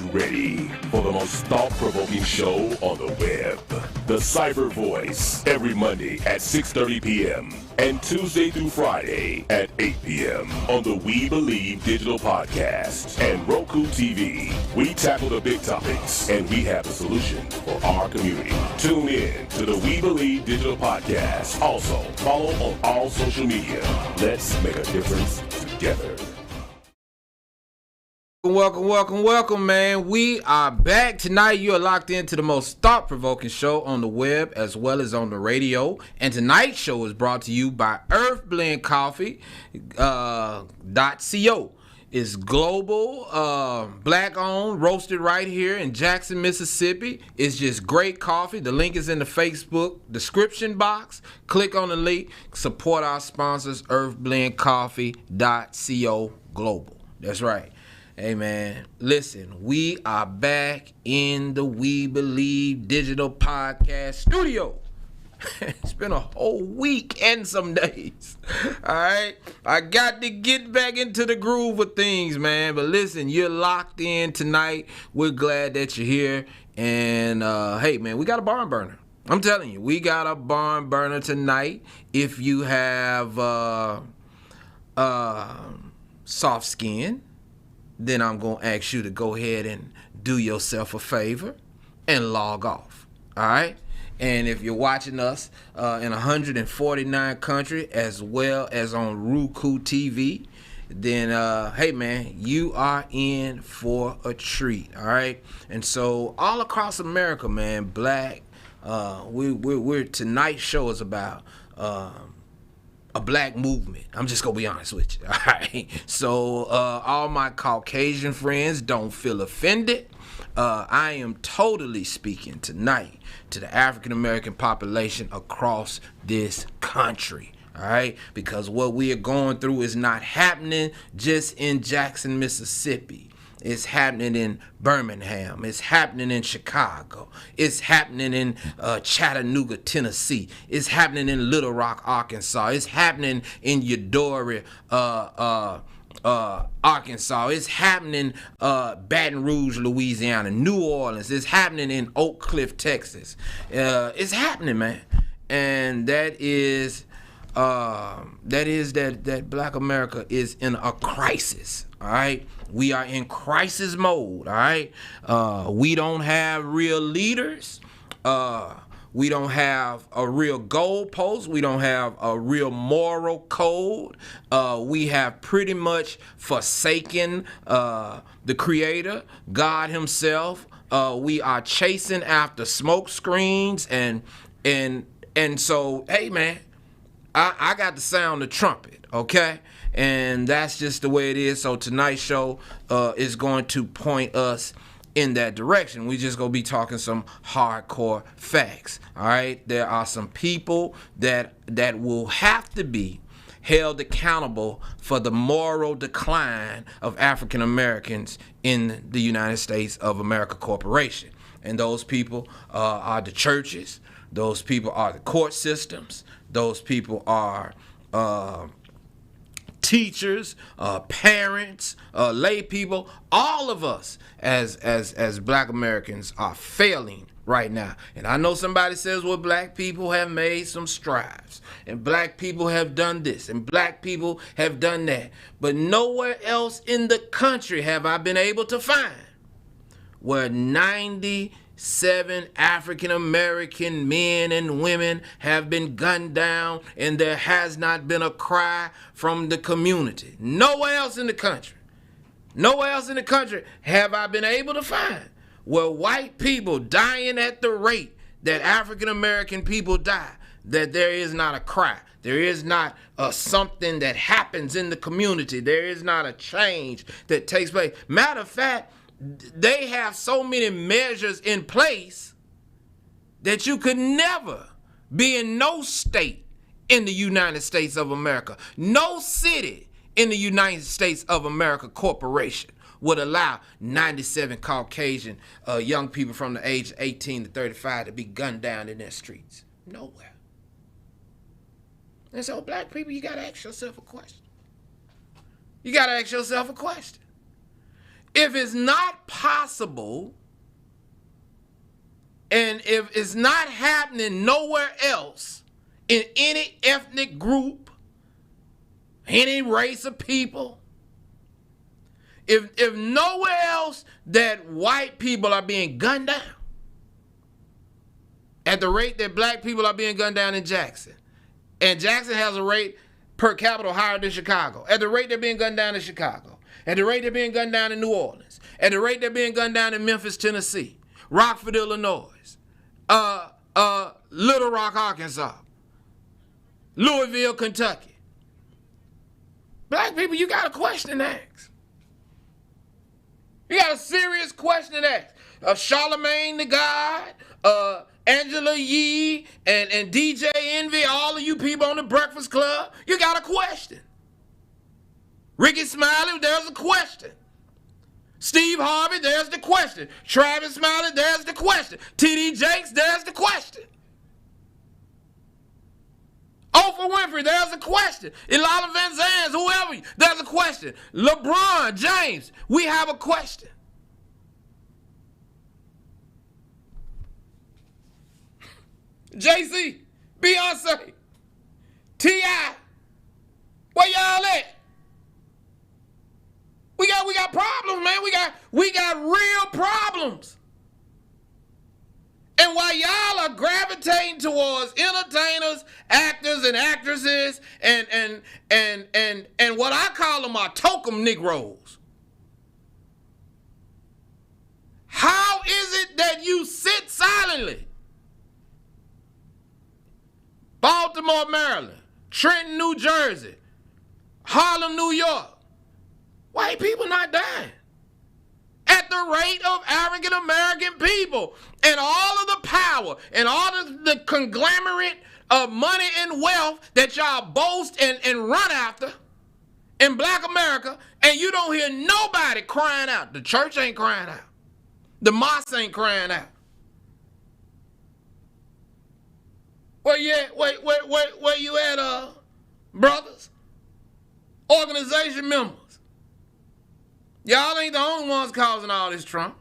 you ready for the most thought-provoking show on the web? The Cipher Voice, every Monday at 6:30 p.m. and Tuesday through Friday at 8 p.m. on the We Believe Digital Podcast and Roku TV. We tackle the big topics, and we have the solution for our community. Tune in to the We Believe Digital Podcast. Also, follow on all social media. Let's make a difference together. Welcome, man. We are back tonight. You are locked into the most thought-provoking show on the web as well as on the radio. And tonight's show is brought to you by Earth Blend Coffee .co. It's global, black-owned, roasted right here in Jackson, Mississippi. It's just great coffee. The link is in the Facebook description box. Click on the link. Support our sponsors, earthblendcoffee.co global. That's right. Hey, man, listen, we are back in the We Believe Digital Podcast studio. It's been a whole week and some days. All right. I got to get back into the groove of things, man. But listen, you're locked in tonight. We're glad that you're here. And, hey, man, we got a barn burner. I'm telling you, we got a barn burner tonight. If you have soft skin, then I'm going to ask you to go ahead and do yourself a favor and log off. All right. And if you're watching us in 149 countries as well as on Roku TV, then, hey, man, you are in for a treat. All right. And so all across America, man, black, we're tonight's show is about a black movement. I'm just gonna be honest with you. All right. So all my Caucasian friends, don't feel offended. I am totally speaking tonight to the African American population across this country. All right, because what we are going through is not happening just in Jackson, Mississippi. It's happening in Birmingham. It's happening in Chicago. It's happening in Chattanooga, Tennessee. It's happening in Little Rock, Arkansas. It's happening in Eudora, Arkansas. It's happening Baton Rouge, Louisiana, New Orleans. It's happening in Oak Cliff, Texas. It's happening, man. And that is that Black America is in a crisis. All right. We are in crisis mode, all right? We don't have real leaders. We don't have a real goalpost. We don't have a real moral code. We have pretty much forsaken the Creator, God Himself. We are chasing after smoke screens and so, hey, man, I got to sound the trumpet, okay? And that's just the way it is. So tonight's show is going to point us in that direction. We just gonna be talking some hardcore facts. All right, there are some people that will have to be held accountable for the moral decline of African Americans in the United States of America Corporation. And those people are the churches. Those people are the court systems. Those people are teachers, parents, lay people. All of us as Black Americans are failing right now. And I know somebody says, well, Black people have made some strides and Black people have done this and Black people have done that. But nowhere else in the country have I been able to find where 97 African American men and women have been gunned down and there has not been a cry from the community. Nowhere else in the country. Nowhere else in the country have I been able to find where white people dying at the rate that African American people die, that there is not a cry. There is not something that happens in the community. There is not a change that takes place. Matter of fact, they have so many measures in place that you could never be in no state in the United States of America. No city in the United States of America Corporation would allow 97 Caucasian young people from the age of 18 to 35 to be gunned down in their streets. Nowhere. And so, Black people, you got to ask yourself a question. You got to ask yourself a question. If it's not possible, and if it's not happening nowhere else in any ethnic group, any race of people, if nowhere else that white people are being gunned down at the rate that black people are being gunned down in Jackson, and Jackson has a rate per capita higher than Chicago, at the rate they're being gunned down in Chicago, at the rate they're being gunned down in New Orleans, at the rate they're being gunned down in Memphis, Tennessee, Rockford, Illinois, Little Rock, Arkansas, Louisville, Kentucky. Black people, you got a question to ask. You got a serious question to ask. Charlemagne the God, Angela Yee, and DJ Envy, all of you people on the Breakfast Club, you got a question. Ricky Smiley, there's a question. Steve Harvey, there's the question. Travis Smiley, there's the question. T.D. Jakes, there's the question. Oprah Winfrey, there's a question. Ilana Van Zandt, whoever, there's a question. LeBron James, we have a question. Jay-Z, Beyonce, T.I., where y'all at? We got problems, man. We got real problems. And while y'all are gravitating towards entertainers, actors, and actresses, and what I call them are token Negroes, how is it that you sit silently? Baltimore, Maryland, Trenton, New Jersey, Harlem, New York. White people not dying at the rate of African American people, and all of the power and all of the conglomerate of money and wealth that y'all boast and run after in Black America, and you don't hear nobody crying out. The church ain't crying out. The mosque ain't crying out. Where you at? Where you at, brothers? Organization members. Y'all ain't the only ones causing all this Trump.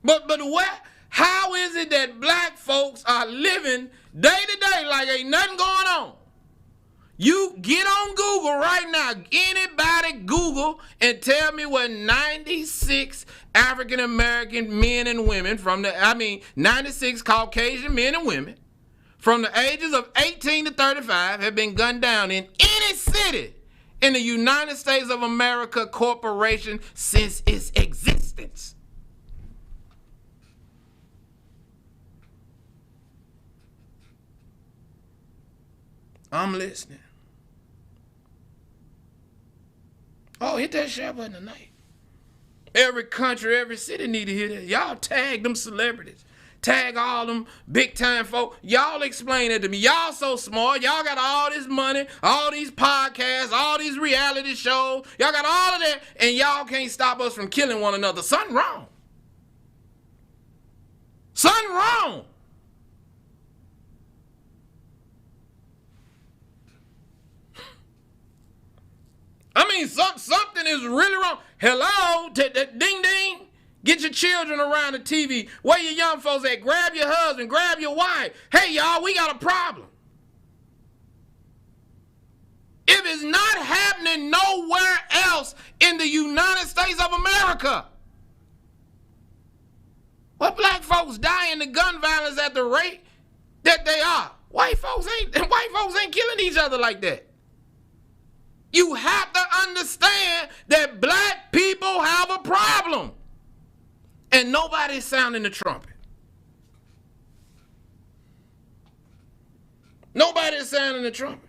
But what? How is it that black folks are living day to day like ain't nothing going on? You get on Google right now. Anybody Google and tell me what 96 African American men and women 96 Caucasian men and women from the ages of 18 to 35 have been gunned down in any city in the United States of America Corporation since its existence. I'm listening. Oh, hit that share button tonight. Every country, every city need to hear that. Y'all tag them celebrities. Tag all them big time folk. Y'all explain it to me. Y'all so smart. Y'all got all this money, all these podcasts, all these reality shows. Y'all got all of that, and y'all can't stop us from killing one another. Something wrong. Something wrong. I mean, something is really wrong. Hello, ding ding. Get your children around the TV. Where your young folks at? Grab your husband, grab your wife. Hey, y'all, we got a problem. If it's not happening nowhere else in the United States of America, what black folks die in the gun violence at the rate that they are? White folks ain't killing each other like that. You have to understand that black people have a problem. And nobody's sounding the trumpet. Nobody's sounding the trumpet.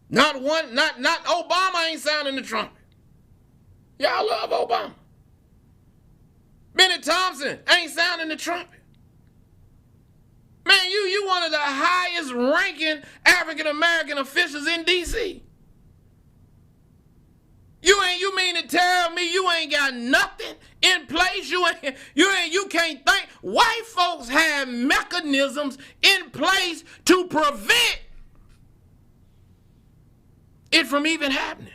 Not Obama ain't sounding the trumpet. Y'all love Obama. Benny Thompson ain't sounding the trumpet. Man, you one of the highest ranking African American officials in D.C. You mean to tell me you ain't got nothing in place? You can't think. White folks have mechanisms in place to prevent it from even happening.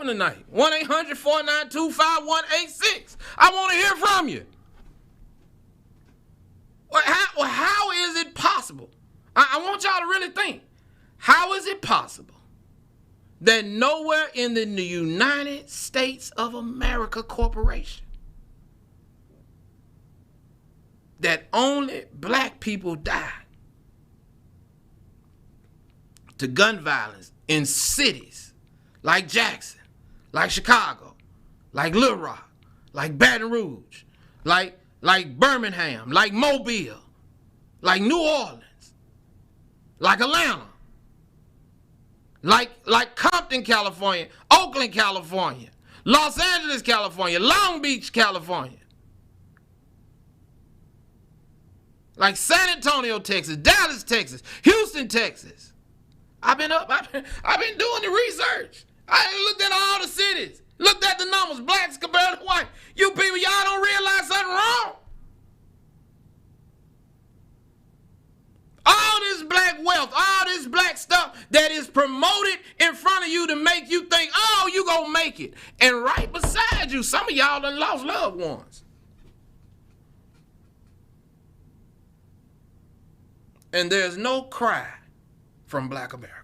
open tonight. 1-800-492-5186. I want to hear from you. How is it possible? I want y'all to really think. How is it possible that nowhere in the United States of America Corporation that only black people died to gun violence in cities like Jackson, like Chicago, like Little Rock, like Baton Rouge, like Birmingham, like Mobile, like New Orleans, like Atlanta, like Compton, California, Oakland, California, Los Angeles, California, Long Beach, California, like San Antonio, Texas, Dallas, Texas, Houston, Texas. I've been doing the research. I looked at all the cities, looked at the numbers, blacks compared to white. You people, y'all don't realize something wrong. All this black wealth, all this black stuff that is promoted in front of you to make you think, oh, you gonna make it. And right beside you, some of y'all done lost loved ones. And there's no cry from black America.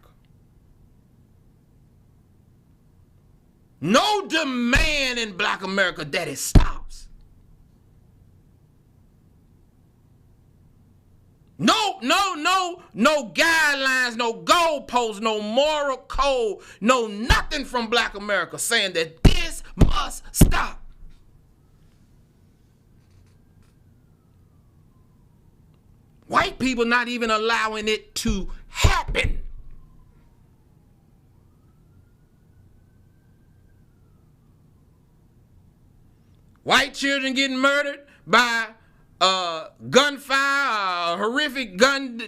No demand in black America that it stops. No guidelines, no goalposts, no moral code, no nothing from black America saying that this must stop. White people not even allowing it to happen. White children getting murdered by gunfire, horrific gun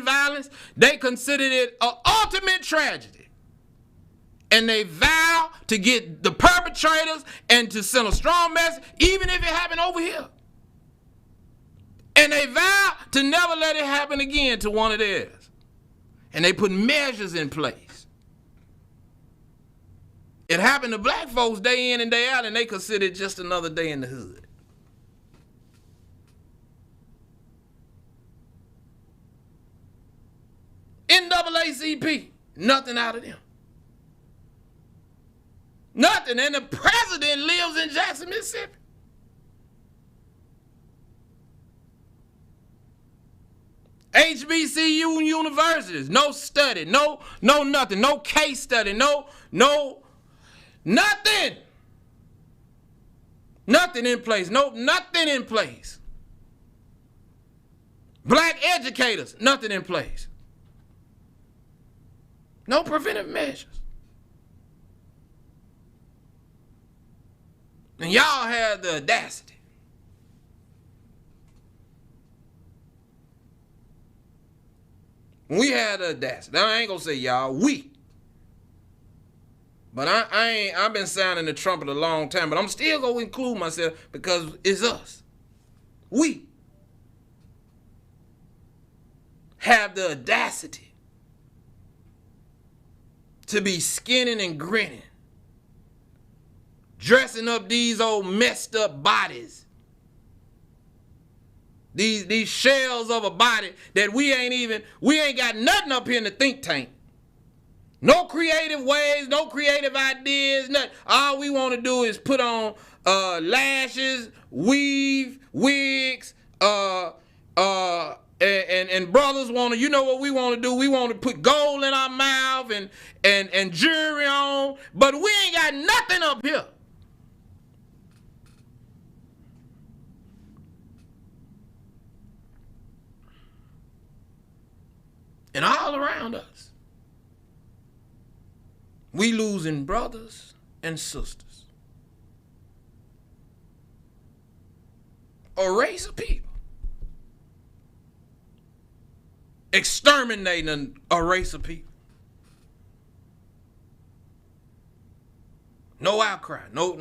violence. They considered it an ultimate tragedy. And they vow to get the perpetrators and to send a strong message, even if it happened over here. And they vow to never let it happen again to one of theirs. And they put measures in place. It happened to black folks day in and day out, and they consider it just another day in the hood. NAACP, nothing out of them. Nothing. And the president lives in Jackson, Mississippi. HBCU universities, no study, no nothing, no case study, no nothing. Nothing in place, nothing in place. Black educators, nothing in place. No preventive measures. And y'all had the audacity. We had the audacity. Now, I ain't gonna say y'all, we. But I've been sounding the trumpet a long time, but I'm still gonna include myself because it's us. We have the audacity to be skinning and grinning, dressing up these old messed up bodies, these shells of a body that we ain't got nothing up here in the think tank. No creative ways, no creative ideas, nothing. All we want to do is put on lashes, weave, wigs, and brothers want to, you know what we want to do? We want to put gold in our mouth and jewelry on, but we ain't got nothing up here. And all around us, we losing brothers and sisters. A race of people. Exterminating a race of people. No outcry. No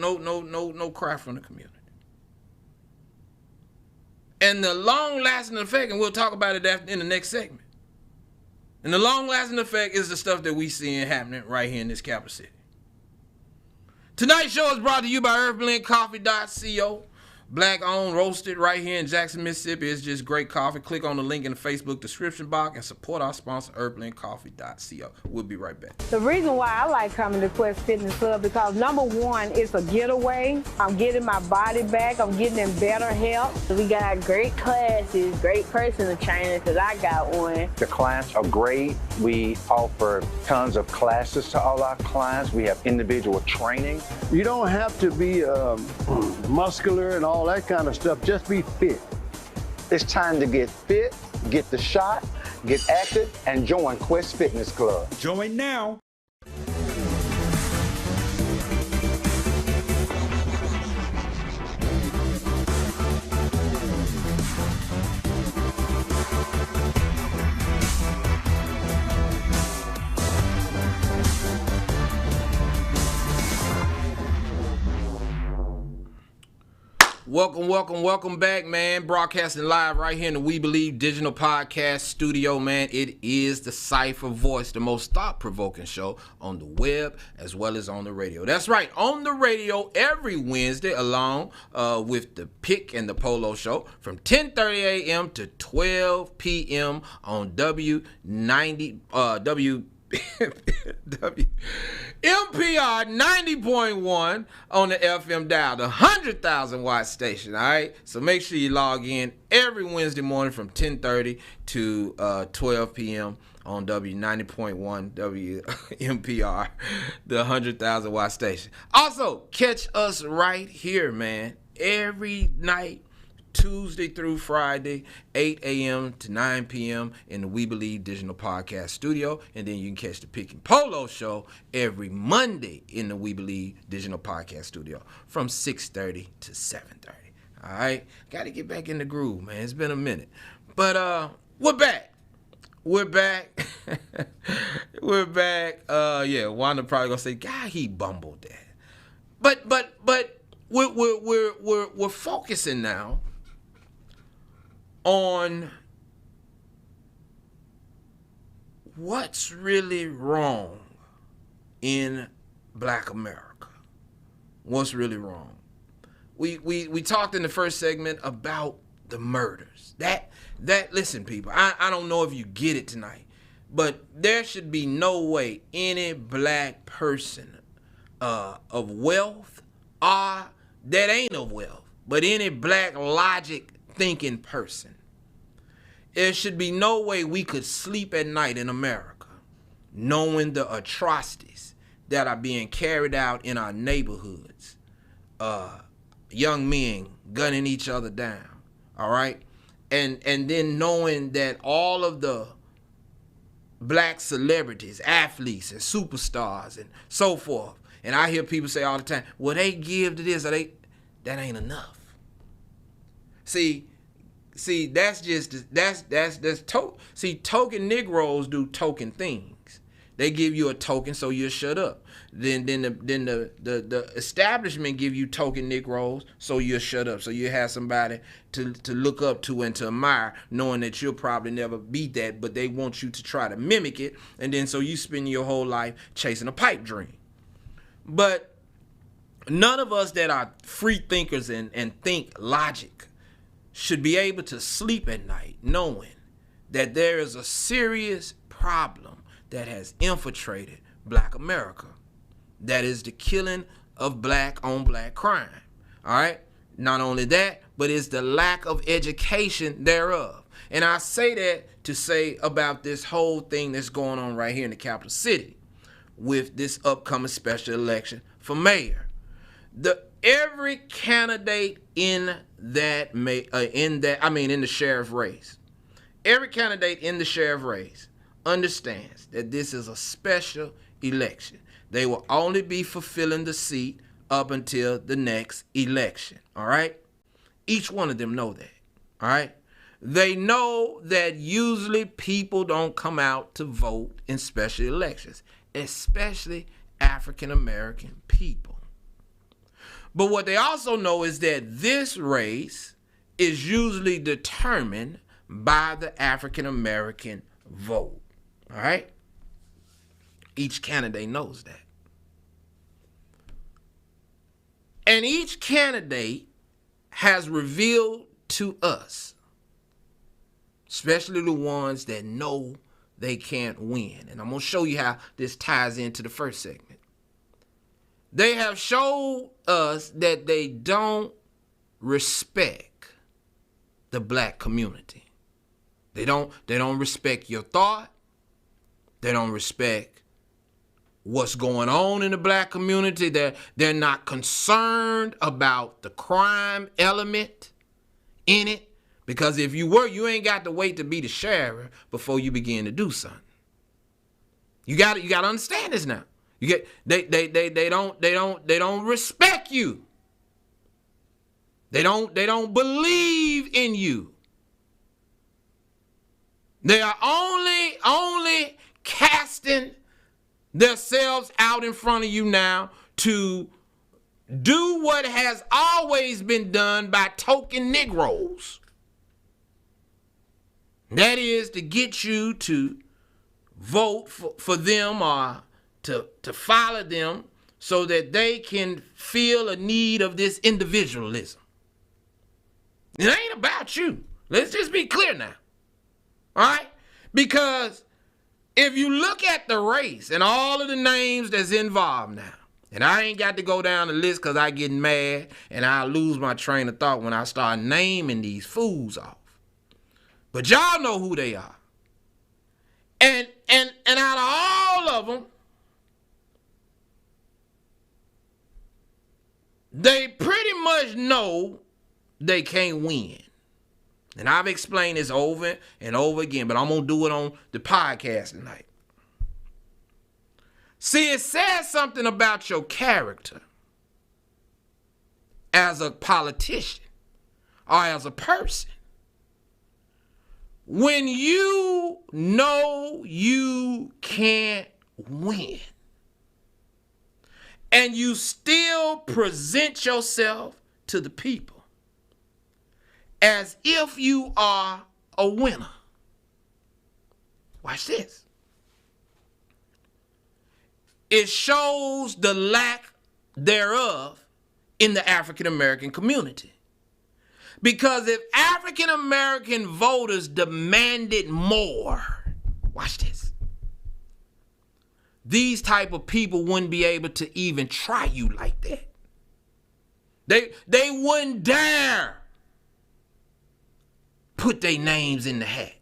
cry from the community. And the long-lasting effect, and we'll talk about it in the next segment. And the long-lasting effect is the stuff that we seeing happening right here in this capital city. Tonight's show is brought to you by earthblendcoffee.co. Black owned, roasted right here in Jackson, Mississippi. It's just great coffee. Click on the link in the Facebook description box and support our sponsor, earthblendcoffee.co. We'll be right back. The reason why I like coming to Quest Fitness Club because number one, it's a getaway. I'm getting my body back. I'm getting in better health. We got great classes, great personal trainers because I got one. The clients are great. We offer tons of classes to all our clients. We have individual training. You don't have to be muscular and all that kind of stuff. Just be fit. It's time to get fit, get the shot, get active, and join Quest Fitness Club. Join now. Welcome back, man. Broadcasting live right here in the We Believe Digital Podcast Studio, man. It is the Cipher Voice, the most thought-provoking show on the web as well as on the radio. That's right, on the radio every Wednesday along with the Pick and the Polo Show from 10:30 a.m. to 12 p.m. on MPR 90.1 on the FM dial, the 100,000 watt station, all right? So make sure you log in every Wednesday morning from 10:30 to 12 p.m. on W90.1 WMPR, the 100,000 watt station. Also, catch us right here, man, every night, Tuesday through Friday, 8 a.m. to 9 p.m. in the We Believe Digital Podcast Studio. And then you can catch the Pick and Polo Show every Monday in the We Believe Digital Podcast Studio from 6:30 to 7:30. All right? Got to get back in the groove, man. It's been a minute. But we're back. We're back. We're back. Yeah, Wanda probably going to say, God, he bumbled that. But we're focusing now on what's really wrong in Black America. What's really wrong? We talked in the first segment about the murders. That listen, people, I don't know if you get it tonight, but there should be no way any black person of wealth or that ain't of wealth, but any black logic thinking person, there should be no way we could sleep at night in America knowing the atrocities that are being carried out in our neighborhoods. Young men gunning each other down, all right? And then knowing that all of the black celebrities, athletes, and superstars and so forth, and I hear people say all the time, well, they give to this, or that ain't enough. See, that's token Negroes do token things. They give you a token so you'll shut up. Then the establishment give you token Negroes so you'll shut up. So you have somebody to look up to and to admire, knowing that you'll probably never beat that, but they want you to try to mimic it. And then so you spend your whole life chasing a pipe dream. But none of us that are free thinkers and think logic should be able to sleep at night knowing that there is a serious problem that has infiltrated Black America. That is the killing of black on black crime. All right? Not only that, but it's the lack of education thereof. And I say that to say about this whole thing that's going on right here in the capital city with this upcoming special election for mayor. Every candidate in the sheriff race, every candidate in the sheriff race understands that this is a special election. They will only be fulfilling the seat up until the next election. All right? Each one of them know that. All right? They know that usually people don't come out to vote in special elections, especially African American people. But what they also know is that this race is usually determined by the African American vote. All right? Each candidate knows that. And each candidate has revealed to us, especially the ones that know they can't win. And I'm going to show you how this ties into the first segment. They have showed us that they don't respect the black community. They don't respect your thought. They don't respect what's going on in the black community. They're not concerned about the crime element in it. Because if you were, you ain't got to wait to be the sheriff before you begin to do something. You got to understand this now. They don't respect you. They don't believe in you. They are only casting themselves out in front of you now to do what has always been done by token Negroes. That is to get you to vote for them or to follow them so that they can feel a need of this individualism. It ain't about you. Let's just be clear now. All right? Because if you look at the race and all of the names that's involved now, and I ain't got to go down the list because I get mad and I lose my train of thought when I start naming these fools off. But y'all know who they are. And out of all of them, they pretty much know they can't win. And I've explained this over and over again, but I'm going to do it on the podcast tonight. See, it says something about your character as a politician or as a person. When you know you can't win and you still present yourself to the people as if you are a winner. Watch this. It shows the lack thereof in the African American community. Because if African American voters demanded more, watch this, these type of people wouldn't be able to even try you like that. They wouldn't dare put their names in the hat.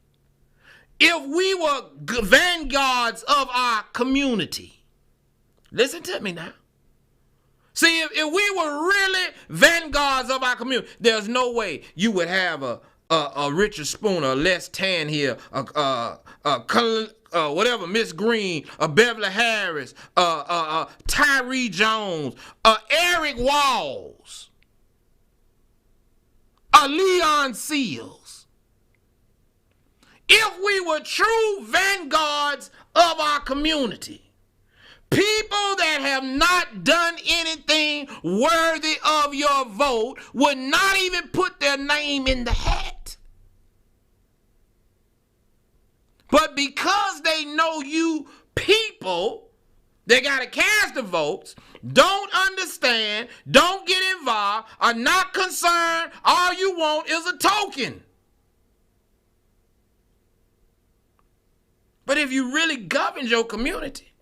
If we were vanguards of our community, listen to me now. See, if we were really vanguards of our community, there's no way you would have a Richard Spooner, a Les Tanhill, whatever, Miss Green, a Beverly Harris, Tyree Jones, Eric Walls, a Leon Seals. If we were true vanguards of our community, people that have not done anything worthy of your vote would not even put their name in the hat. But because they know you people, they got to cast the votes, don't understand, don't get involved, are not concerned, all you want is a token. But if you really governed your community,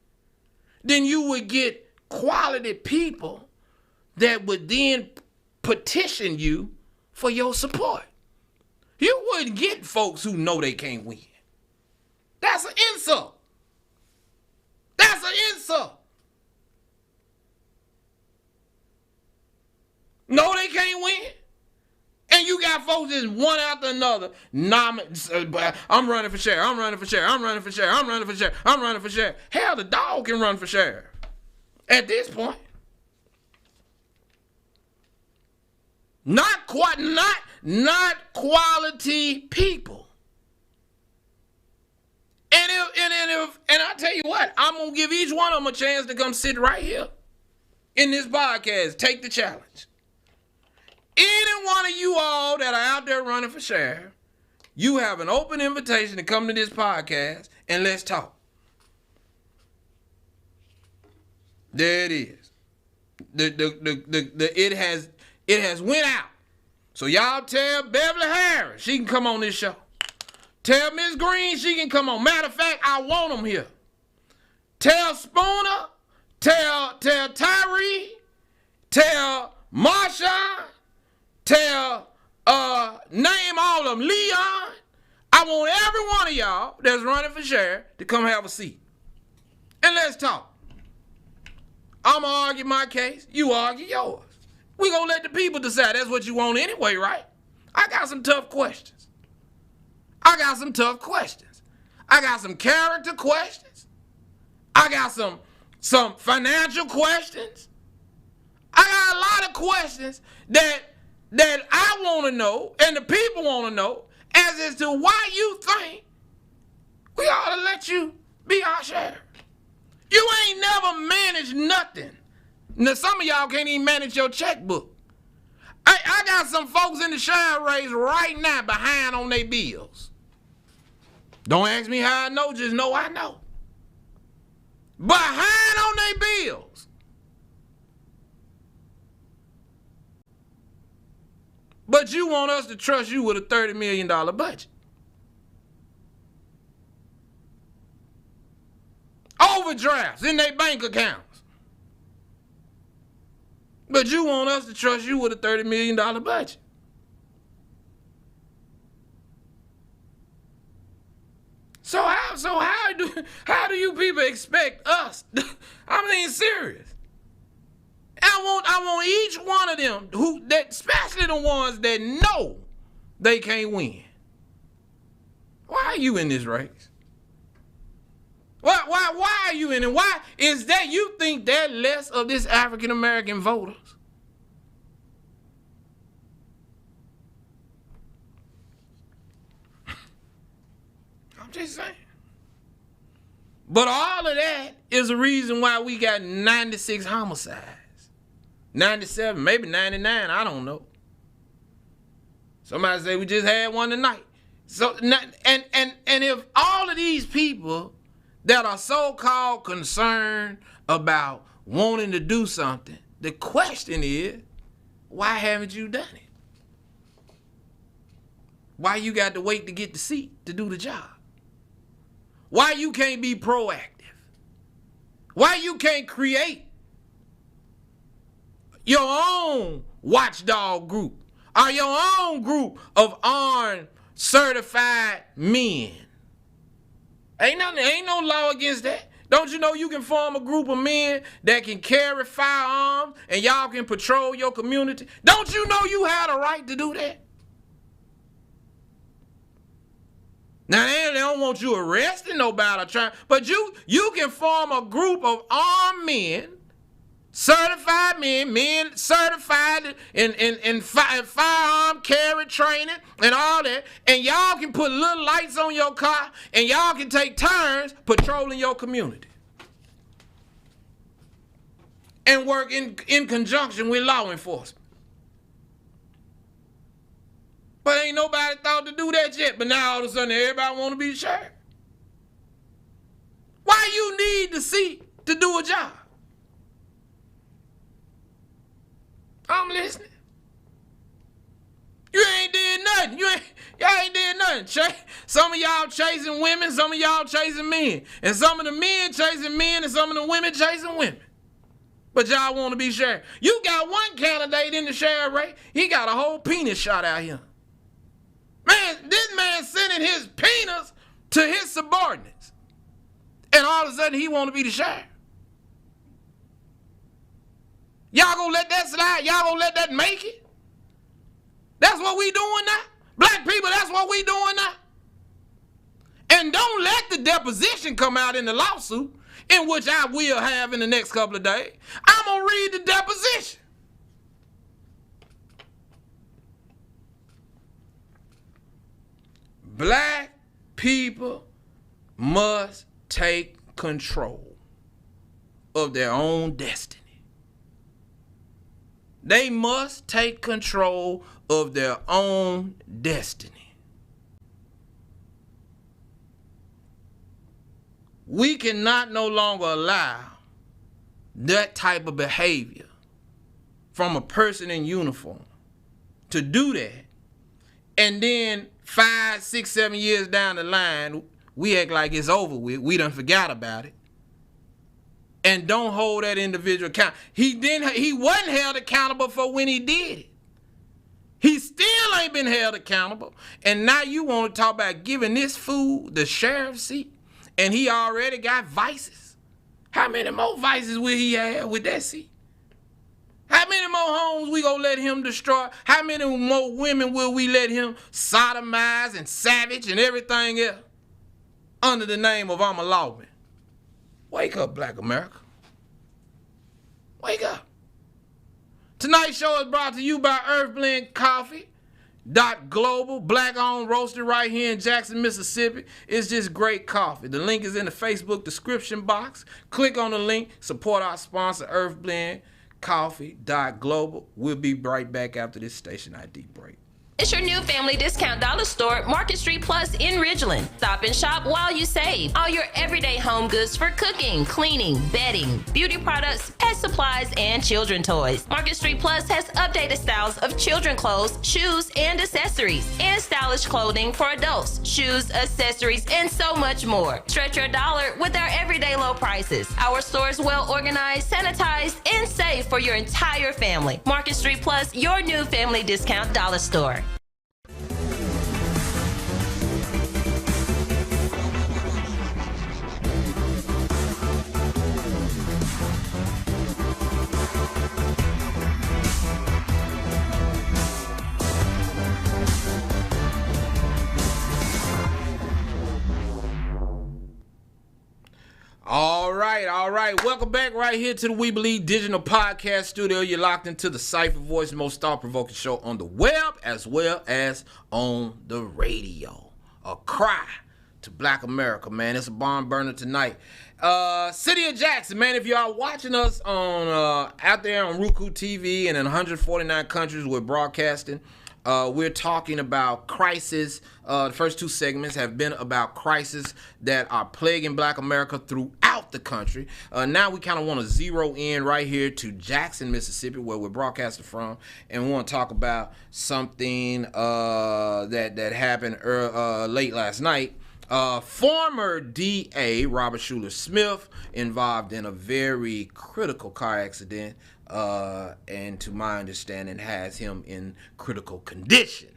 then you would get quality people that would then petition you for your support. You wouldn't get folks who know they can't win. That's an insult. That's an insult. No, they can't win. And you got folks just one after another. I'm running for sheriff. I'm running for sheriff. I'm running for sheriff. I'm running for sheriff. I'm running for sheriff. Hell, the dog can run for sheriff. At this point, not quality people. And I tell you what, I'm gonna give each one of them a chance to come sit right here in this podcast. Take the challenge. Any one of you all that are out there running for sheriff, you have an open invitation to come to this podcast and let's talk. There it is. it has went out. So y'all tell Beverly Harris she can come on this show. Tell Miss Green she can come on. Matter of fact, I want them here. Tell Spooner, tell Tyree, tell Marshawn, tell name all of them, Leon. I want every one of y'all that's running for sheriff to come have a seat. And let's talk. I'm going to argue my case. You argue yours. We going to let the people decide. That's what you want anyway, right? I got some tough questions. I got some character questions. I got some financial questions. I got a lot of questions that I want to know and the people want to know as to why you think we ought to let you be our sheriff. You ain't never managed nothing. Now, some of y'all can't even manage your checkbook. I got some folks in the sheriff race right now behind on their bills. Don't ask me how I know, just know I know. Behind on their bills. But you want us to trust you with a $30 million budget. Overdrafts in their bank accounts. But you want us to trust you with a $30 million budget. So how do you people expect us? I'm being serious. I want each one of them especially the ones that know they can't win. Why are you in this race? Why are you in it? Why is that you think they're less of this African American voters? I'm just saying. But all of that is a reason why we got 96 homicides. 97, maybe 99, I don't know. Somebody say we just had one tonight. So and if all of these people that are so-called concerned about wanting to do something, the question is, why haven't you done it? Why you got to wait to get the seat to do the job? Why you can't be proactive? Why you can't create your own watchdog group or your own group of armed certified men? Ain't no law against that. Don't you know you can form a group of men that can carry firearms and y'all can patrol your community? Don't you know you had a right to do that? Now they don't want you arresting nobody or trying, but you can form a group of armed men, certified men certified in firearm carry training and all that, and y'all can put little lights on your car and y'all can take turns patrolling your community and work in conjunction with law enforcement. But ain't nobody thought to do that yet. But now all of a sudden everybody want to be the sheriff. Why you need the seat to do a job? I'm listening. You ain't did nothing. Y'all ain't did nothing. Some of y'all chasing women, some of y'all chasing men. And some of the men chasing men and some of the women chasing women. But y'all want to be sheriff. You got one candidate in the sheriff race, he got a whole penis shot out here. Man, this man sending his penis to his subordinates. And all of a sudden he want to be the sheriff. Y'all gonna let that slide? Y'all gonna let that make it? That's what we doing now? Black people, that's what we doing now? And don't let the deposition come out in the lawsuit, in which I will have in the next couple of days. I'm gonna read the deposition. Black people must take control of their own destiny. They must take control of their own destiny. We cannot no longer allow that type of behavior from a person in uniform to do that, and then 5, 6, 7 years down the line, we act like it's over with. We done forgot about it. And don't hold that individual account. He wasn't held accountable for when he did it. He still ain't been held accountable. And now you want to talk about giving this fool the sheriff's seat, and he already got vices. How many more vices will he have with that seat? How many more homes we gonna let him destroy? How many more women will we let him sodomize and savage and everything else under the name of I'm a lawman? Wake up, Black America. Wake up. Tonight's show is brought to you by Earthblend Coffee. .global, black-owned, roasted right here in Jackson, Mississippi. It's just great coffee. The link is in the Facebook description box. Click on the link. Support our sponsor, Earthblend Coffee. .global. We'll be right back after this station ID break. It's your new family discount dollar store, Market Street Plus in Ridgeland. Stop and shop while you save. All your everyday home goods for cooking, cleaning, bedding, beauty products, pet supplies, and children toys. Market Street Plus has updated styles of children clothes, shoes, and accessories, and stylish clothing for adults, shoes, accessories, and so much more. Stretch your dollar with our everyday low prices. Our store is well organized, sanitized, and safe for your entire family. Market Street Plus, your new family discount dollar store. All right. Welcome back right here to the We Believe Digital Podcast Studio. You're locked into the Cipher Voice, most thought-provoking show on the web as well as on the radio. A cry to Black America, man. It's a barn burner tonight. City of Jackson, man, if you are watching us on out there on Roku TV and in 149 countries we're broadcasting, we're talking about crisis. The first two segments have been about crises that are plaguing Black America throughout the country. Now we kind of want to zero in right here to Jackson, Mississippi, where we're broadcasting from, and we want to talk about something that happened late last night. Former DA Robert Schuler Smith involved in a very critical car accident, and to my understanding has him in critical condition.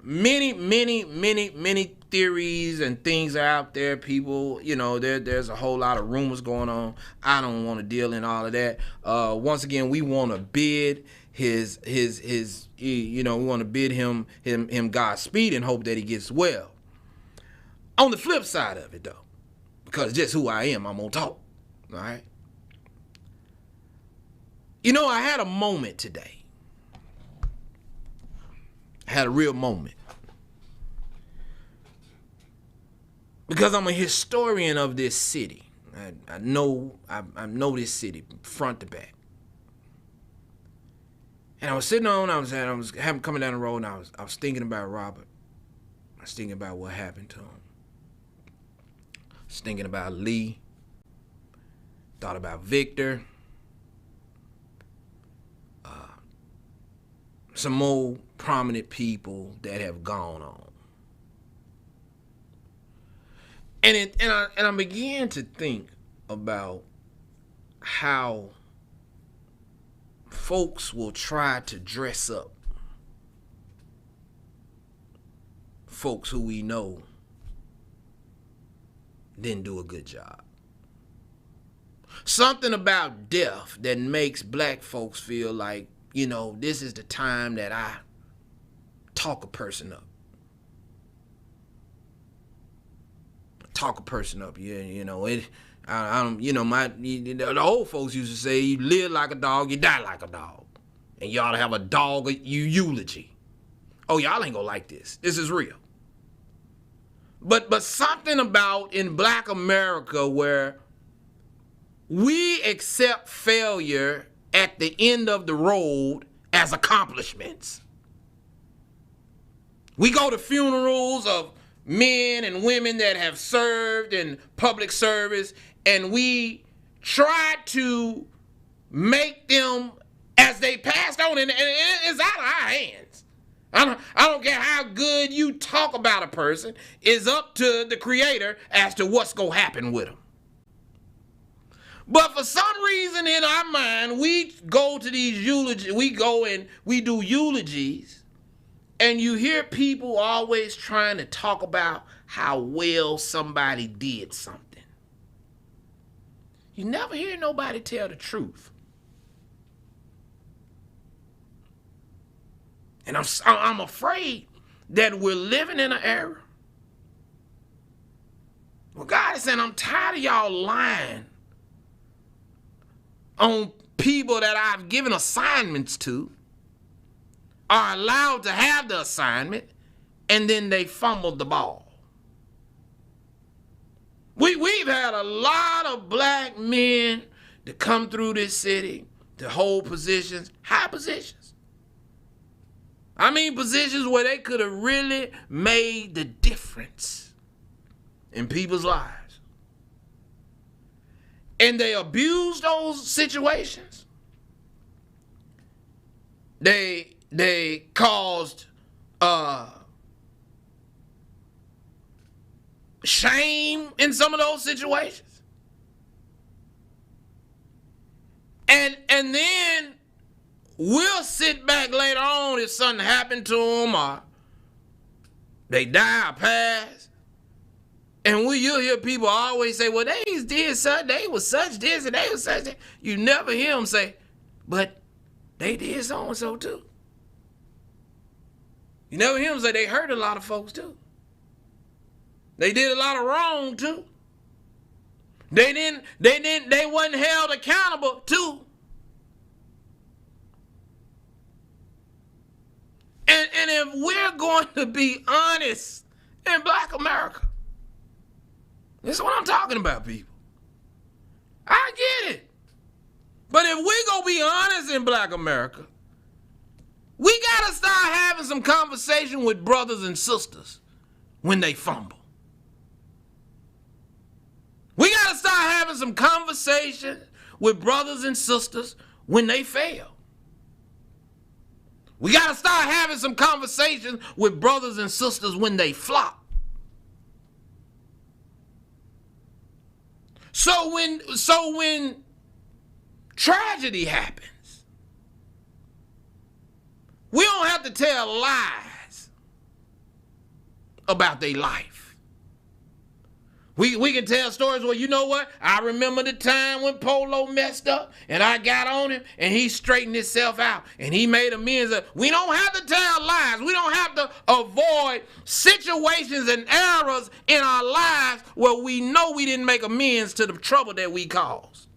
Many theories and things are out there. People, there's a whole lot of rumors going on. I don't want to deal in all of that. Once again, we want to bid his we want to bid him Godspeed and hope that he gets well. On the flip side of it, though, because just who I am, I'm gonna talk. All right. I had a moment today. I had a real moment. Because I'm a historian of this city. I know this city front to back. And I was sitting on, coming down the road, and I was thinking about Robert. I was thinking about what happened to him. I was thinking about Lee. Thought about Victor. Some more prominent people that have gone on. And I began to think about how folks will try to dress up folks who we know didn't do a good job. Something about death that makes Black folks feel like, this is the time that I talk a person up. The old folks used to say, you live like a dog, you die like a dog. And you ought to have a dog eulogy. Oh, y'all ain't gonna like this. This is real. But something about in Black America where we accept failure at the end of the road as accomplishments. We go to funerals of men and women that have served in public service, and we try to make them as they passed on, and it's out of our hands. I don't care how good you talk about a person. It's up to the Creator as to what's going to happen with them. But for some reason in our mind, we go to these eulogies, we go and we do eulogies, and you hear people always trying to talk about how well somebody did something. You never hear nobody tell the truth. And I'm afraid that we're living in an era. Well, God is saying, I'm tired of y'all lying on people that I've given assignments to, are allowed to have the assignment, and then they fumbled the ball. We've had a lot of black men to come through this city to hold positions, high positions. I mean positions where they could have really made the difference in people's lives. And they abused those situations. They caused shame in some of those situations. And then we'll sit back later on if something happened to them or they die or pass. And you'll hear people always say, well, they did such, they was such this and they was such that. You never hear them say, but they did so-and-so too. You never hear them say they hurt a lot of folks too. They did a lot of wrong too. They wasn't held accountable too. And if we're going to be honest in Black America, this is what I'm talking about, people. I get it. But if we're going to be honest in Black America, we got to start having some conversation with brothers and sisters when they fumble. We got to start having some conversation with brothers and sisters when they fail. We got to start having some conversations with brothers and sisters when they flop. So when tragedy happens, we don't have to tell lies about their life. We can tell stories where, you know what, I remember the time when Polo messed up and I got on him and he straightened himself out and he made amends. We don't have to tell lies. We don't have to avoid situations and errors in our lives where we know we didn't make amends to the trouble that we caused.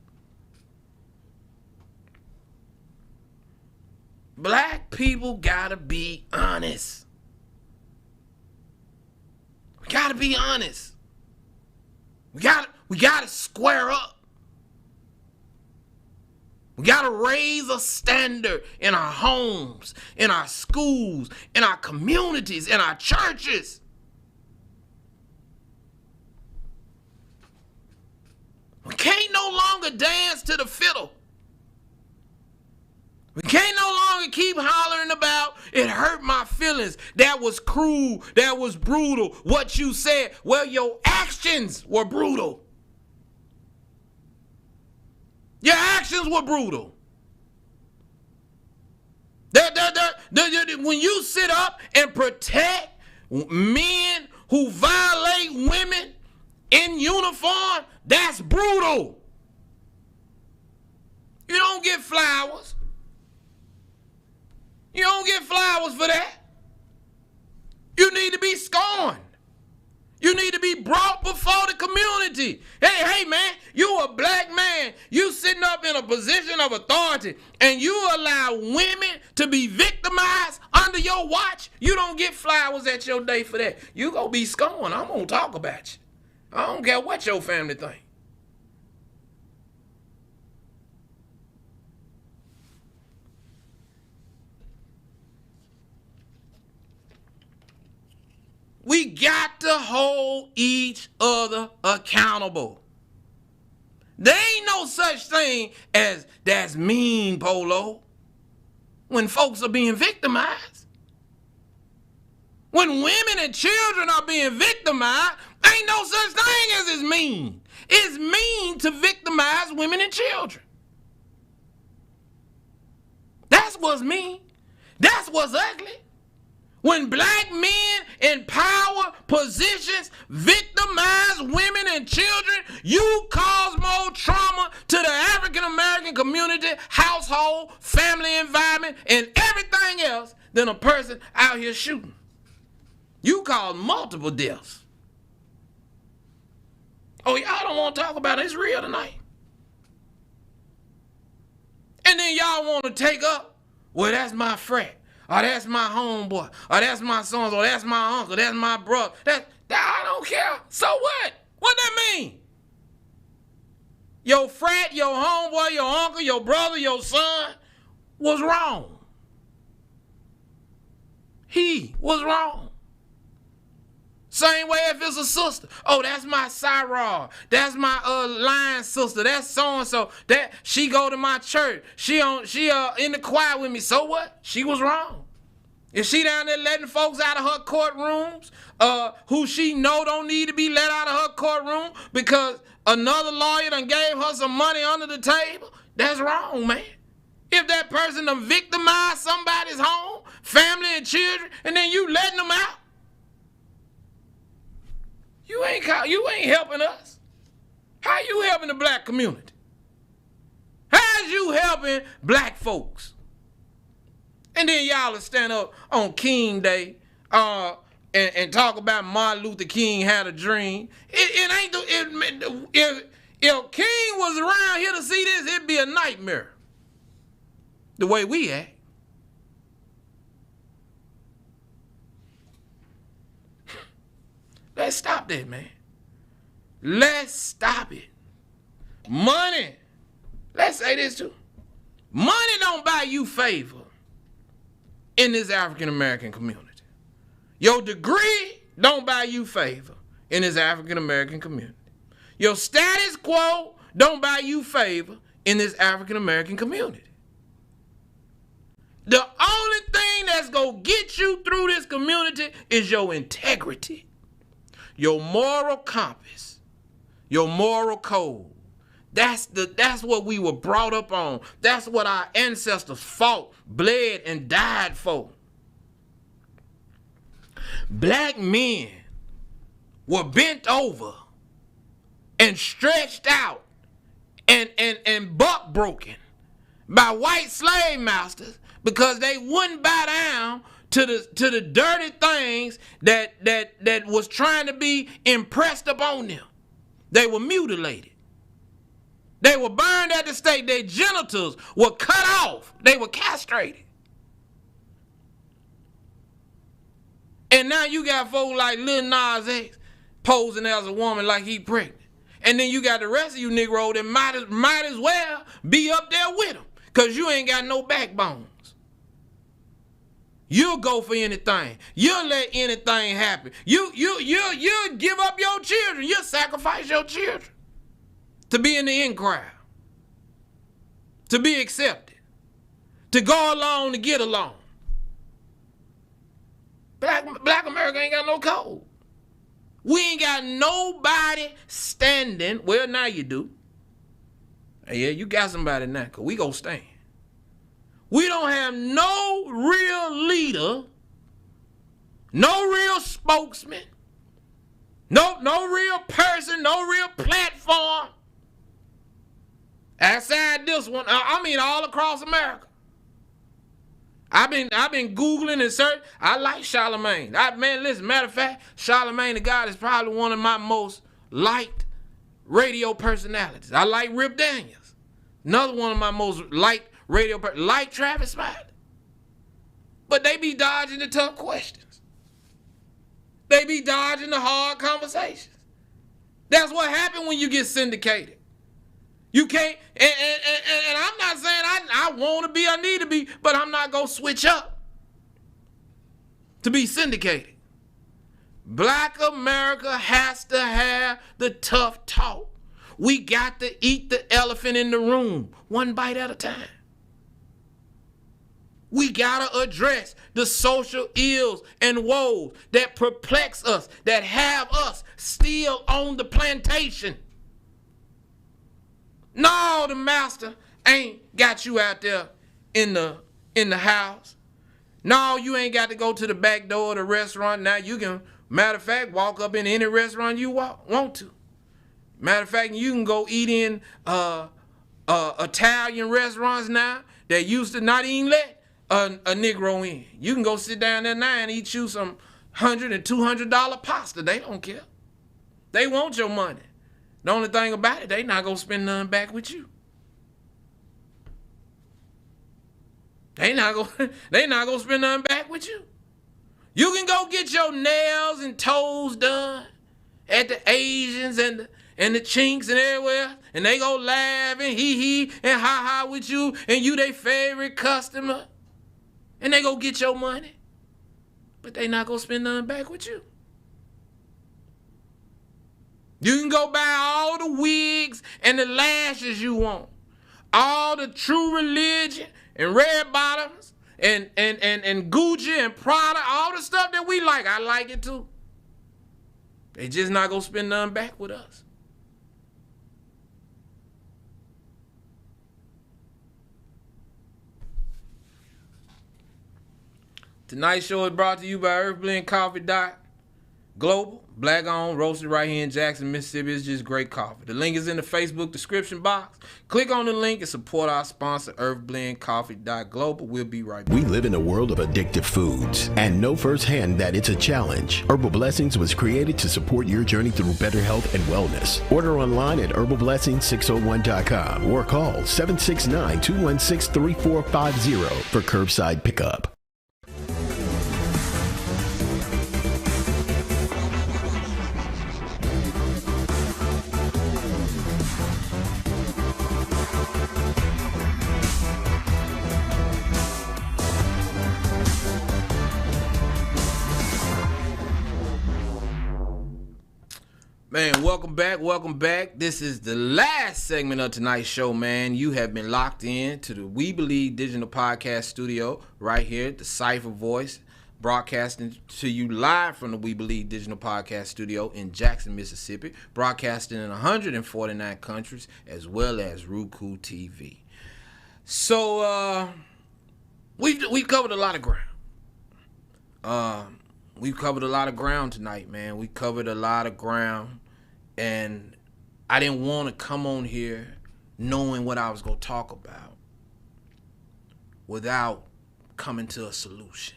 Black people gotta be honest. We gotta be honest. We gotta square up. We gotta raise a standard in our homes, in our schools, in our communities, in our churches. We can't no longer dance to the fiddle. We can't no longer keep hollering about, it hurt my feelings, that was cruel, that was brutal, what you said. Well, your actions were brutal. Your actions were brutal. When you sit up and protect men who violate women in uniform, that's brutal. You don't get flowers. You don't get flowers for that. You need to be scorned. You need to be brought before the community. Hey man, you a black man. You sitting up in a position of authority and you allow women to be victimized under your watch. You don't get flowers at your day for that. You gonna be scorned. I'm gonna talk about you. I don't care what your family think. We got to hold each other accountable. There ain't no such thing as that's mean, Polo. when folks are being victimized. When women and children are being victimized, ain't no such thing as it's mean. It's mean to victimize women and children. That's what's mean. That's what's ugly. When black men in power positions victimize women and children, you cause more trauma to the African American community, household, family environment, and everything else than a person out here shooting. You cause multiple deaths. Oh, y'all don't want to talk about it. It's real tonight. And then y'all want to take up, well, that's my friend. Or that's my homeboy, or that's my son, or that's my uncle, that's my brother. That I don't care. So what? What that mean? Your frat, your homeboy, your uncle, your brother, your son was wrong. He was wrong. Same way if it's a sister. Oh, that's my Cipher. That's my line sister. That's so-and-so. That she go to my church. She in the choir with me. So what? She was wrong. If she down there letting folks out of her courtrooms, who she know don't need to be let out of her courtroom because another lawyer done gave her some money under the table, that's wrong, man. If that person done victimized somebody's home, family and children, and then you letting them out, you ain't helping us. How you helping the black community? How's you helping black folks? And then y'all will stand up on King Day and talk about Martin Luther King had a dream. If King was around here to see this, it'd be a nightmare. The way we act. Let's stop that, man. Let's stop it. Money. Let's say this too. Money don't buy you favor in this African American community. Your degree don't buy you favor in this African American community. Your status quo don't buy you favor in this African American community. The only thing that's gonna get you through this community is your integrity, your moral compass, your moral code. That's what we were brought up on. That's what our ancestors fought, bled, and died for. Black men were bent over and stretched out and buck broken by white slave masters because they wouldn't bow down to the dirty things that was trying to be impressed upon them. They were mutilated. They were burned at the stake. Their genitals were cut off. They were castrated. And now you got folks like Lil Nas X posing as a woman like he pregnant. And then you got the rest of you Negro that might as well be up there with him because you ain't got no backbones. You'll go for anything. You'll let anything happen. You'll give up your children. You'll sacrifice your children to be in the in crowd, to be accepted, to go along to get along. Black America ain't got no code. We ain't got nobody standing. Well, now you do. Yeah, you got somebody now, because we gonna stand. We don't have no real leader, no real spokesman, no real person, no real platform. Outside this one, I mean all across America. I've been Googling and searching. I like Charlemagne. Listen, matter of fact, Charlemagne the God is probably one of my most liked radio personalities. I like Rip Daniels. Another one of my most liked radio like Travis Smiley. But they be dodging the tough questions. They be dodging the hard conversations. That's what happened when you get syndicated. You can't, and I'm not saying I want to be, I need to be, but I'm not going to switch up to be syndicated. Black America has to have the tough talk. We got to eat the elephant in the room, one bite at a time. We gotta address the social ills and woes that perplex us, that have us still on the plantation. No, the master ain't got you out there in the house. No, you ain't got to go to the back door of the restaurant. Now you can, matter of fact, walk up in any restaurant you want to. Matter of fact, you can go eat in Italian restaurants now that used to not even let a Negro in. You can go sit down there now and eat you some $100 and $200 pasta. They don't care. They want your money. The only thing about it, they not gonna spend nothing back with you. They not gonna spend nothing back with you. You can go get your nails and toes done at the Asians and the Chinks and everywhere, and they go laugh and hee and ha with you, and you their favorite customer, and they go get your money, but they not gonna spend nothing back with you. You can go buy all the wigs and the lashes you want, all the True Religion and red bottoms and Gucci and Prada, all the stuff that we like. I like it too. They just not gonna spend nothing back with us. Tonight's show is brought to you by EarthBlendCoffee.Global. Black owned, roasted right here in Jackson, Mississippi. It's just great coffee. The link is in the Facebook description box. Click on the link and support our sponsor, EarthBlendCoffee.Global. We'll be right back. We live in a world of addictive foods and know firsthand that it's a challenge. Herbal Blessings was created to support your journey through better health and wellness. Order online at herbalblessings601.com or call 769-216-3450 for curbside pickup. Man, welcome back. This is the last segment of tonight's show, man. You have been locked in to the We Believe Digital Podcast Studio right here at the Cipher Voice, broadcasting to you live from the We Believe Digital Podcast Studio in Jackson, Mississippi, broadcasting in 149 countries, as well as Roku TV. So, we've covered a lot of ground. We've covered a lot of ground tonight, man. We covered a lot of ground, and I didn't want to come on here knowing what I was going to talk about without coming to a solution.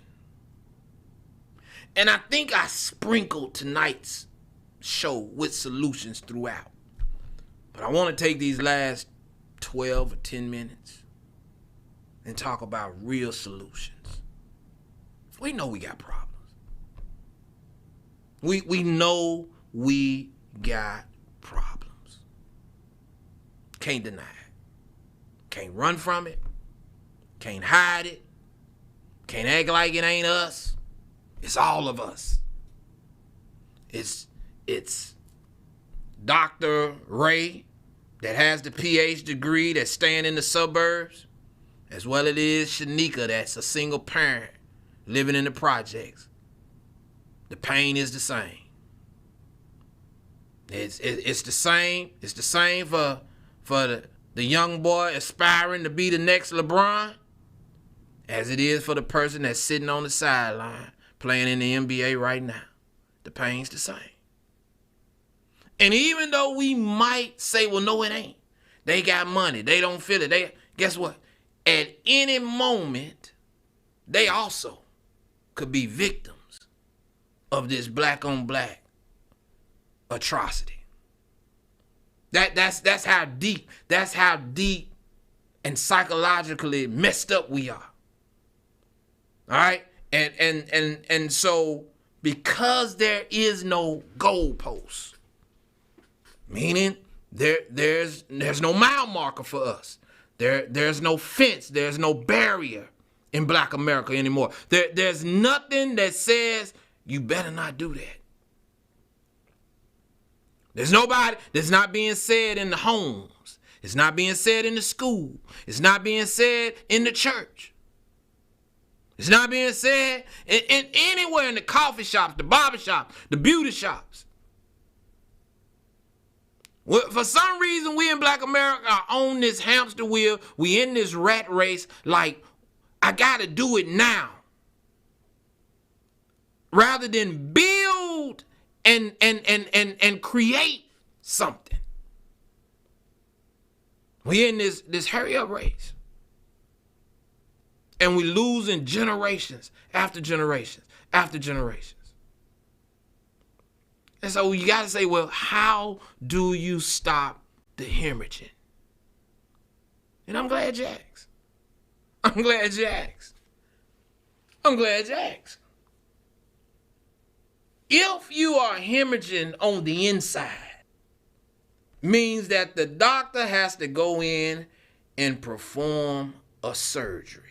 And I think I sprinkled tonight's show with solutions throughout. But I want to take these last 12 or 10 minutes and talk about real solutions. We know we got problems. We know we got problems. Can't deny it. Can't run from it. Can't hide it. Can't act like it ain't us. It's all of us. It's Dr. Ray that has the PhD degree that's staying in the suburbs, as well it is Shanika that's a single parent living in the projects. The pain is the same. It's the same. It's the same for the young boy aspiring to be the next LeBron, as it is for the person that's sitting on the sideline playing in the NBA right now. The pain's the same. And even though we might say, well, no, it ain't. They got money. They don't feel it. Guess what? At any moment, they also could be victims of this black on black atrocity. That's how deep and psychologically messed up we are. All right? And so because there is no goalpost, meaning there's no mile marker for us. There's no fence, there's no barrier in black America anymore. There's nothing that says you better not do that. There's nobody that's not being said in the homes. It's not being said in the school. It's not being said in the church. It's not being said in anywhere in the coffee shops, the barber shops, the beauty shops. Well, for some reason, we in Black America are on this hamster wheel. We in this rat race like, I got to do it now. Rather than build and create something. We in this hurry up race. And we losing generations after generations after generations. And so you got to say, well, how do you stop the hemorrhaging? And I'm glad you asked. I'm glad you asked. I'm glad you asked. If you are hemorrhaging on the inside, means that the doctor has to go in and perform a surgery.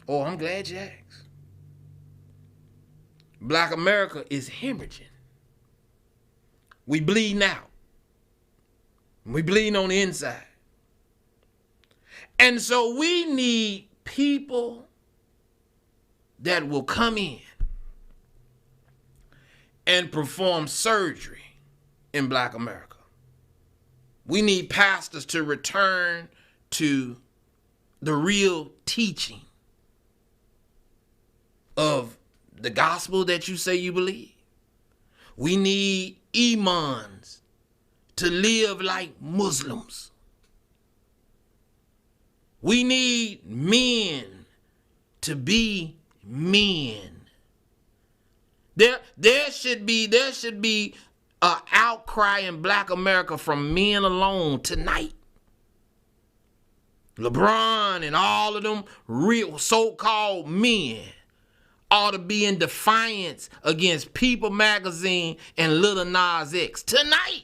Oh, I'm glad you asked. Black America is hemorrhaging. We bleeding out. We bleeding on the inside. And so we need people that will come in and perform surgery in Black America. We need pastors to return to the real teaching of the gospel that you say you believe. We need imams to live like Muslims. We need men to be men. There should be an outcry in Black America from men alone tonight. LeBron and all of them real so-called men ought to be in defiance against People Magazine and Lil Nas X tonight.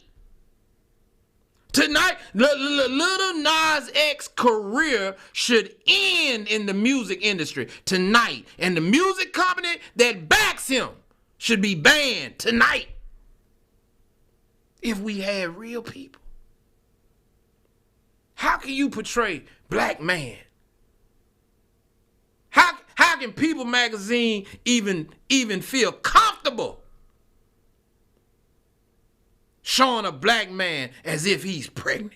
Tonight, Lil Nas X career should end in the music industry tonight. And the music company that backs him should be banned tonight. If we had real people. How can you portray black man? How can People Magazine even feel comfortable showing a black man as if he's pregnant?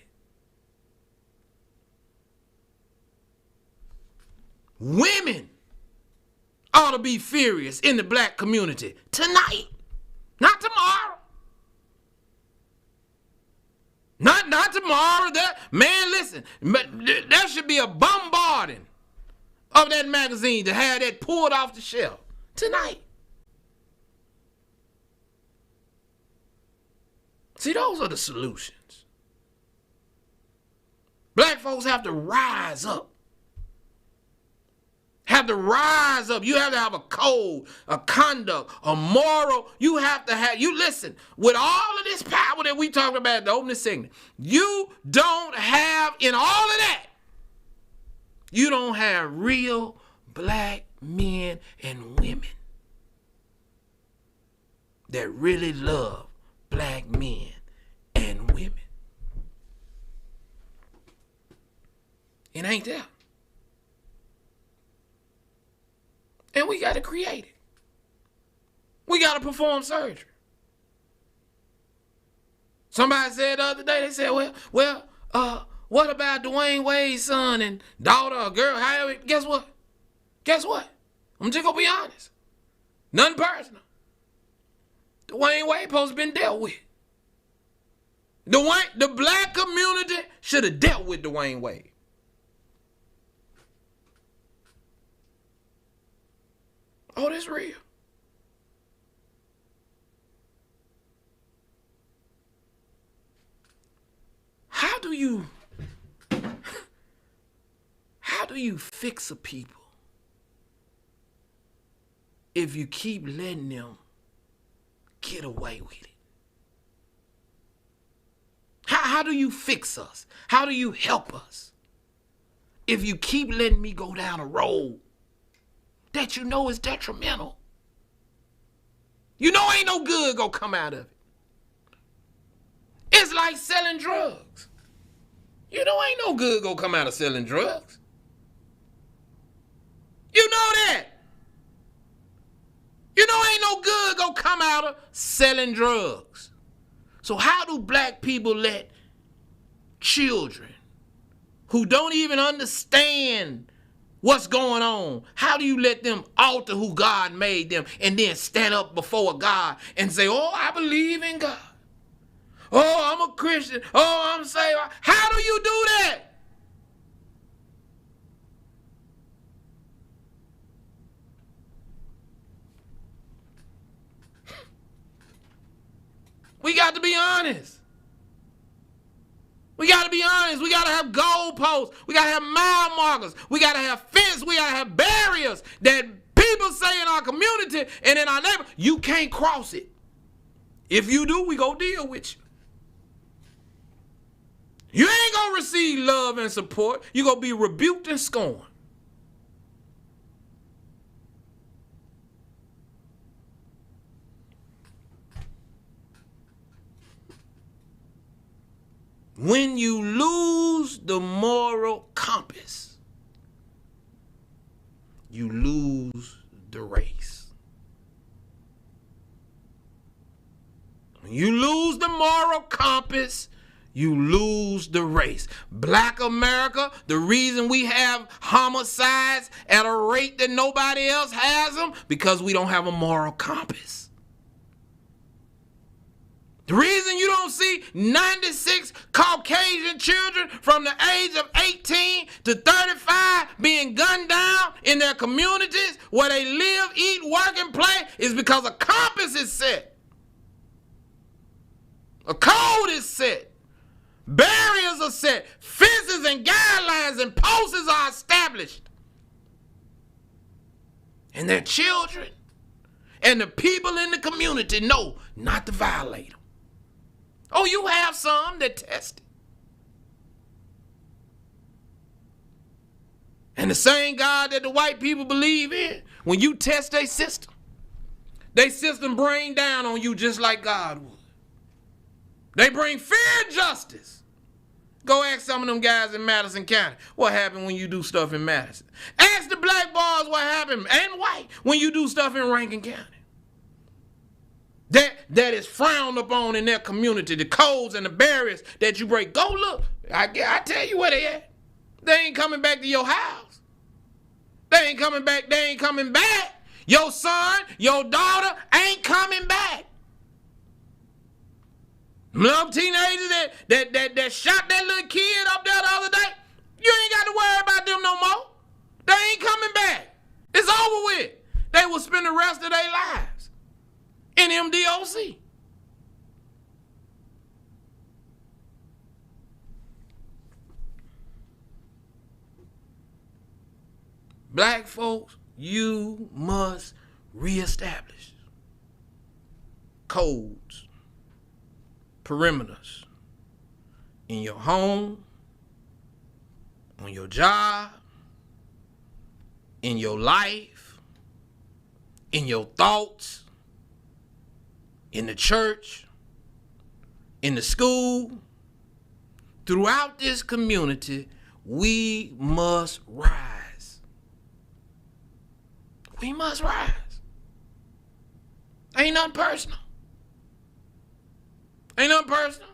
Women ought to be furious in the black community tonight, not tomorrow. Not tomorrow. Man, listen, there should be a bombarding of that magazine to have that pulled off the shelf tonight. See, those are the solutions. Black folks have to rise up. Have to rise up. You have to have a code, a conduct, a moral. You have to have, you listen, with all of this power that we talked about at the opening segment, you don't have, in all of that, you don't have real black men and women that really love black men and women. It ain't there. And we got to create it. We got to perform surgery. Somebody said the other day, they said, well, what about Dwayne Wade's son and daughter or girl? However, guess what? I'm just going to be honest. Nothing personal. Dwayne Wade supposed to been dealt with. The black community should have dealt with Dwayne Wade. Oh, that's real. How do you fix a people if you keep letting them get away with it? How do you fix us? How do you help us if you keep letting me go down a road that you know is detrimental? You know ain't no good gonna come out of it. It's like selling drugs. You know ain't no good gonna come out of selling drugs. come out of selling drugs. So how do black people let children who don't even understand what's going on, how do you let them alter who God made them and then stand up before God and say, oh, I believe in God. Oh, I'm a Christian. Oh, I'm saved. How do you do that? We got to be honest. We got to be honest. We got to have goalposts. We got to have mile markers. We got to have fence. We got to have barriers that people say in our community and in our neighborhood, you can't cross it. If you do, we go deal with you. You ain't going to receive love and support. You're going to be rebuked and scorned. When you lose the moral compass, you lose the race. When you lose the moral compass, you lose the race. Black America, the reason we have homicides at a rate that nobody else has them, because we don't have a moral compass. The reason you don't see 96 Caucasian children from the age of 18 to 35 being gunned down in their communities where they live, eat, work, and play is because a compass is set. A code is set. Barriers are set. Fences and guidelines and posters are established. And their children and the people in the community know not to violate them. Oh, you have some that test it. And the same God that the white people believe in, when you test their system bring down on you just like God would. They bring fear and justice. Go ask some of them guys in Madison County what happened when you do stuff in Madison. Ask the black boys what happened, and white, when you do stuff in Rankin County. That is frowned upon in their community, the codes and the barriers that you break. Go look. I tell you where they at. They ain't coming back to your house. They ain't coming back. They ain't coming back. Your son, your daughter ain't coming back. Little teenagers that shot that little kid up there the other day, you ain't got to worry about them no more. They ain't coming back. It's over with. They will spend the rest of their lives in MDOC. Black folks, you must reestablish codes, perimeters in your home, on your job, in your life, in your thoughts, in the church, in the school, throughout this community. We must rise. We must rise. Ain't nothing personal. Ain't nothing personal.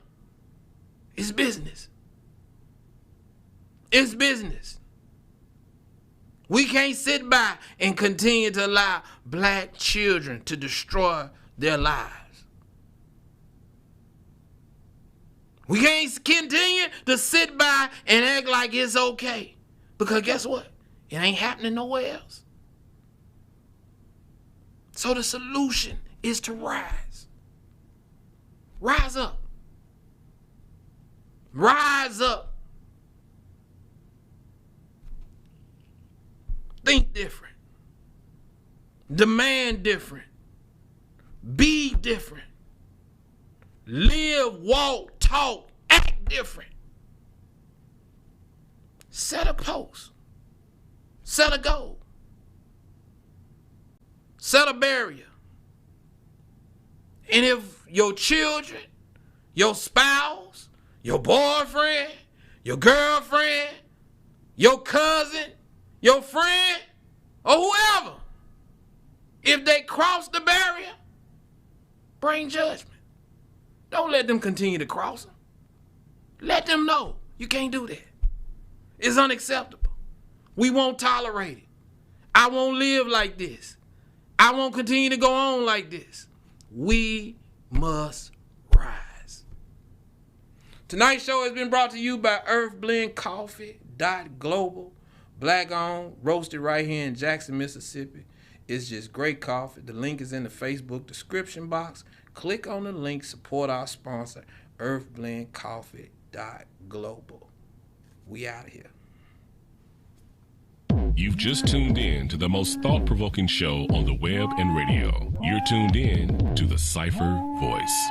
It's business. It's business. We can't sit by and continue to allow black children to destroy their lives. We can't continue to sit by and act like it's okay. Because guess what? It ain't happening nowhere else. So the solution is to rise. Rise up. Rise up. Think different. Demand different. Be different. Live, walk, talk, act different. Set a post. Set a goal. Set a barrier. And if your children, your spouse, your boyfriend, your girlfriend, your cousin, your friend, or whoever, if they cross the barrier, bring judgment. Don't let them continue to cross them. Let them know you can't do that. It's unacceptable. We won't tolerate it. I won't live like this. I won't continue to go on like this. We must rise. Tonight's show has been brought to you by earthblendcoffee.global. Black owned, roasted right here in Jackson, Mississippi. It's just great coffee. The link is in the Facebook description box. Click on the link, support our sponsor, earthblendcoffee.global. We out of here. You've just tuned in to the most thought-provoking show on the web and radio. You're tuned in to the Cipher Voice.